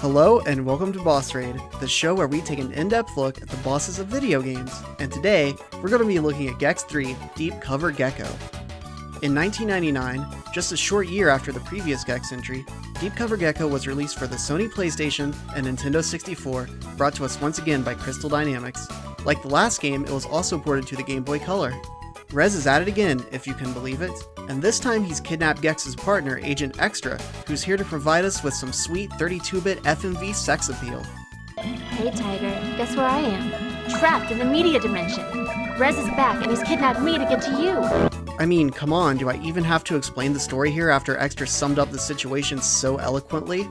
Hello and welcome to Boss Raid, the show where we take an in-depth look at the bosses of video games. And today, we're going to be looking at Gex 3 Deep Cover Gecko. In 1999, just a short year after the previous Gex entry, Deep Cover Gecko was released for the Sony PlayStation and Nintendo 64, brought to us once again by Crystal Dynamics. Like the last game, it was also ported to the Game Boy Color. Rez is at it again, if you can believe it, and this time he's kidnapped Gex's partner, Agent Extra, who's here to provide us with some sweet 32-bit FMV sex appeal. Hey Tiger, guess where I am? Trapped in the media dimension. Rez is back and he's kidnapped me to get to you. I mean, come on, do I even have to explain the story here after Extra summed up the situation so eloquently?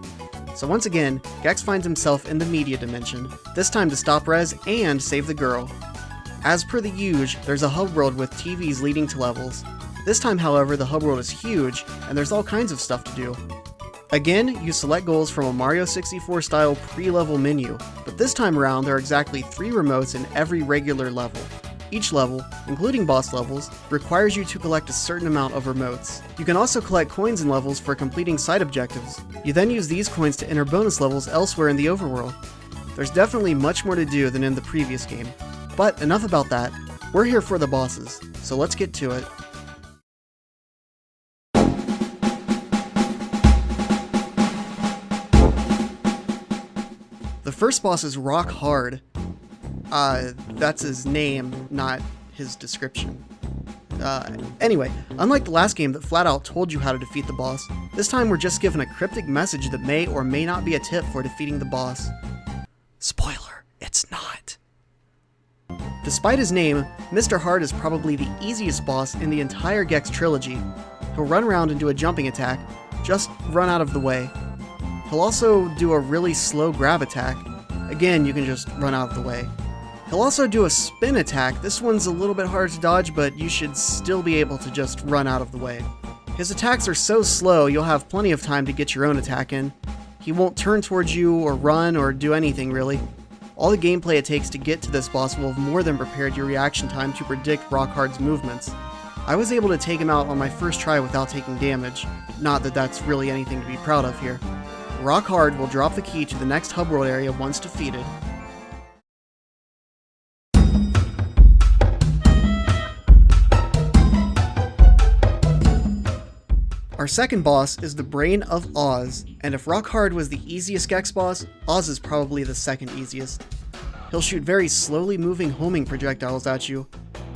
So once again, Gex finds himself in the media dimension, this time to stop Rez and save the girl. As per the usual, there's a hub world with TVs leading to levels. This time, however, the hub world is huge, and there's all kinds of stuff to do. Again, you select goals from a Mario 64 style pre-level menu, but this time around there are exactly 3 remotes in every regular level. Each level, including boss levels, requires you to collect a certain amount of remotes. You can also collect coins in levels for completing side objectives. You then use these coins to enter bonus levels elsewhere in the overworld. There's definitely much more to do than in the previous game. But enough about that, we're here for the bosses, so let's get to it. The first boss is Rock Hard. That's his name, not his description. Anyway, unlike the last game that flat out told you how to defeat the boss, this time we're just given a cryptic message that may or may not be a tip for defeating the boss. Spoiler, it's not. Despite his name, Mr. Hard is probably the easiest boss in the entire Gex trilogy. He'll run around and do a jumping attack, just run out of the way. He'll also do a really slow grab attack. Again, you can just run out of the way. He'll also do a spin attack. This one's a little bit hard to dodge, but you should still be able to just run out of the way. His attacks are so slow, you'll have plenty of time to get your own attack in. He won't turn towards you or run or do anything really. All the gameplay it takes to get to this boss will have more than prepared your reaction time to predict Rock Hard's movements. I was able to take him out on my first try without taking damage. Not that that's really anything to be proud of here. Rock Hard will drop the key to the next hub world area once defeated. Our second boss is the Brain of Oz, and if Rock Hard was the easiest Gex boss, Oz is probably the second easiest. He'll shoot very slowly moving homing projectiles at you.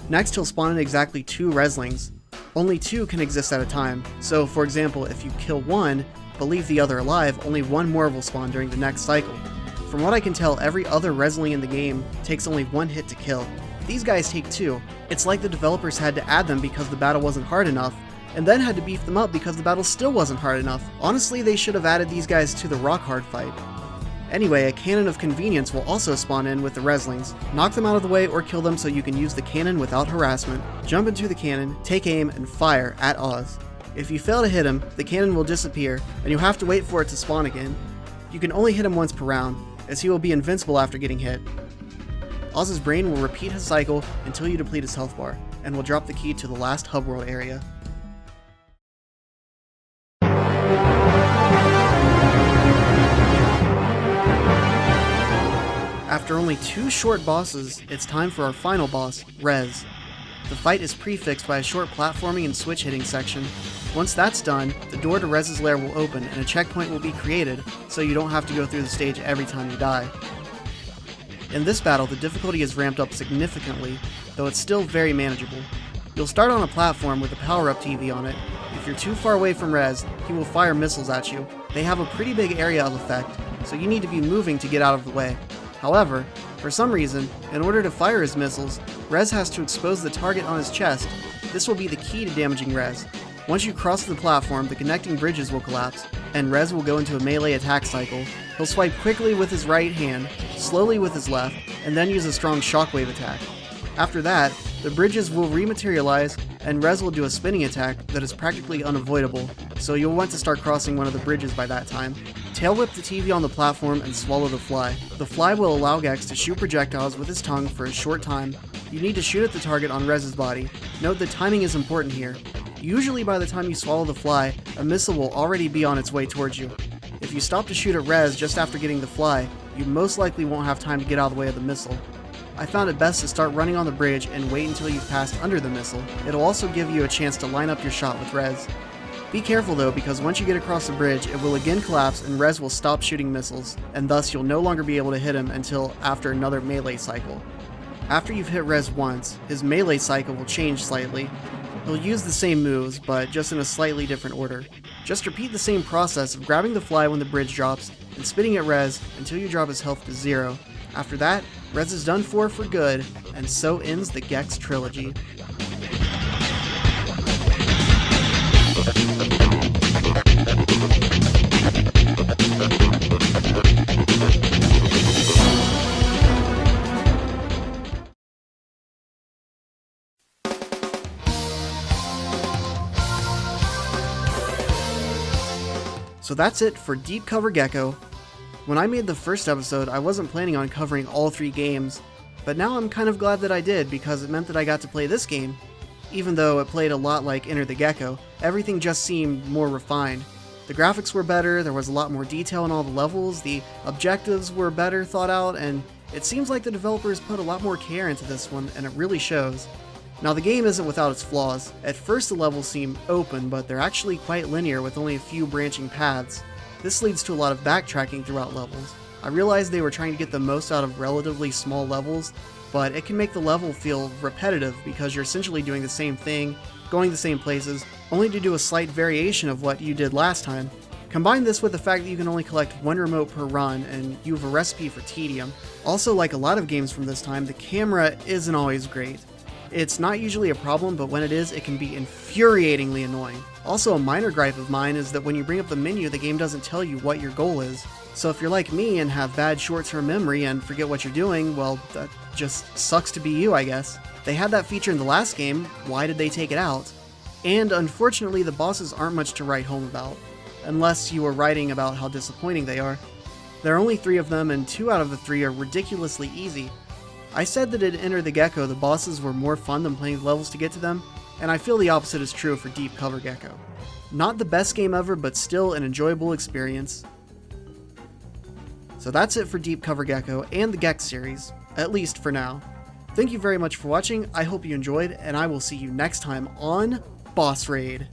Next he'll spawn in exactly 2 Rezlings. Only 2 can exist at a time, so for example if you kill one, but leave the other alive, only 1 more will spawn during the next cycle. From what I can tell, every other Rezling in the game takes only 1 hit to kill. These guys take 2. It's like the developers had to add them because the battle wasn't hard enough, and then had to beef them up because the battle still wasn't hard enough. Honestly, they should have added these guys to the Rock Hard fight. Anyway, a cannon of convenience will also spawn in with the Rezlings. Knock them out of the way or kill them so you can use the cannon without harassment. Jump into the cannon, take aim, and fire at Oz. If you fail to hit him, the cannon will disappear, and you'll have to wait for it to spawn again. You can only hit him once per round, as he will be invincible after getting hit. Oz's brain will repeat his cycle until you deplete his health bar, and will drop the key to the last hub world area. After only 2 short bosses, it's time for our final boss, Rez. The fight is prefixed by a short platforming and switch hitting section. Once that's done, the door to Rez's lair will open and a checkpoint will be created, so you don't have to go through the stage every time you die. In this battle, the difficulty is ramped up significantly, though it's still very manageable. You'll start on a platform with a power-up TV on it. If you're too far away from Rez, he will fire missiles at you. They have a pretty big area of effect, so you need to be moving to get out of the way. However, for some reason, in order to fire his missiles, Rez has to expose the target on his chest. This will be the key to damaging Rez. Once you cross the platform, the connecting bridges will collapse, and Rez will go into a melee attack cycle. He'll swipe quickly with his right hand, slowly with his left, and then use a strong shockwave attack. After that, the bridges will rematerialize, and Rez will do a spinning attack that is practically unavoidable, so you'll want to start crossing one of the bridges by that time. Tail whip the TV on the platform and swallow the fly. The fly will allow Gex to shoot projectiles with his tongue for a short time. You need to shoot at the target on Rez's body. Note that timing is important here. Usually by the time you swallow the fly, a missile will already be on its way towards you. If If you stop to shoot at Rez just after getting the fly, you most likely won't have time to get out of the way of the missile. I found it best to start running on the bridge and wait until you've passed under the missile. It'll also give you a chance to line up your shot with Rez. Be careful though, because once you get across the bridge, it will again collapse and Rez will stop shooting missiles, and thus you'll no longer be able to hit him until after another melee cycle. After you've hit Rez once, his melee cycle will change slightly. He'll use the same moves, but just in a slightly different order. Just repeat the same process of grabbing the fly when the bridge drops and spitting at Rez until you drop his health to 0. After that, Rez is done for good, and so ends the Gex trilogy. So that's it for Deep Cover Gecko. When I made the first episode, I wasn't planning on covering all 3 games, but now I'm kind of glad that I did because it meant that I got to play this game. Even though it played a lot like Enter the Gecko, everything just seemed more refined. The graphics were better, there was a lot more detail in all the levels, the objectives were better thought out, and it seems like the developers put a lot more care into this one, and it really shows. Now the game isn't without its flaws. At first the levels seem open, but they're actually quite linear with only a few branching paths. This leads to a lot of backtracking throughout levels. I realized they were trying to get the most out of relatively small levels, but it can make the level feel repetitive because you're essentially doing the same thing, going the same places, only to do a slight variation of what you did last time. Combine this with the fact that you can only collect 1 remote per run, and you have a recipe for tedium. Also, like a lot of games from this time, the camera isn't always great. It's not usually a problem, but when it is, it can be infuriatingly annoying. Also, a minor gripe of mine is that when you bring up the menu, the game doesn't tell you what your goal is. So if you're like me and have bad short-term memory and forget what you're doing, well, that just sucks to be you, I guess. They had that feature in the last game, why did they take it out? And unfortunately, the bosses aren't much to write home about, unless you are writing about how disappointing they are. There are only 3 of them, and 2 out of the 3 are ridiculously easy. I said that in Enter the Gecko, the bosses were more fun than playing levels to get to them, and I feel the opposite is true for Deep Cover Gecko. Not the best game ever, but still an enjoyable experience. So that's it for Deep Cover Gecko and the Gex series, at least for now. Thank you very much for watching, I hope you enjoyed, and I will see you next time on Boss Raid.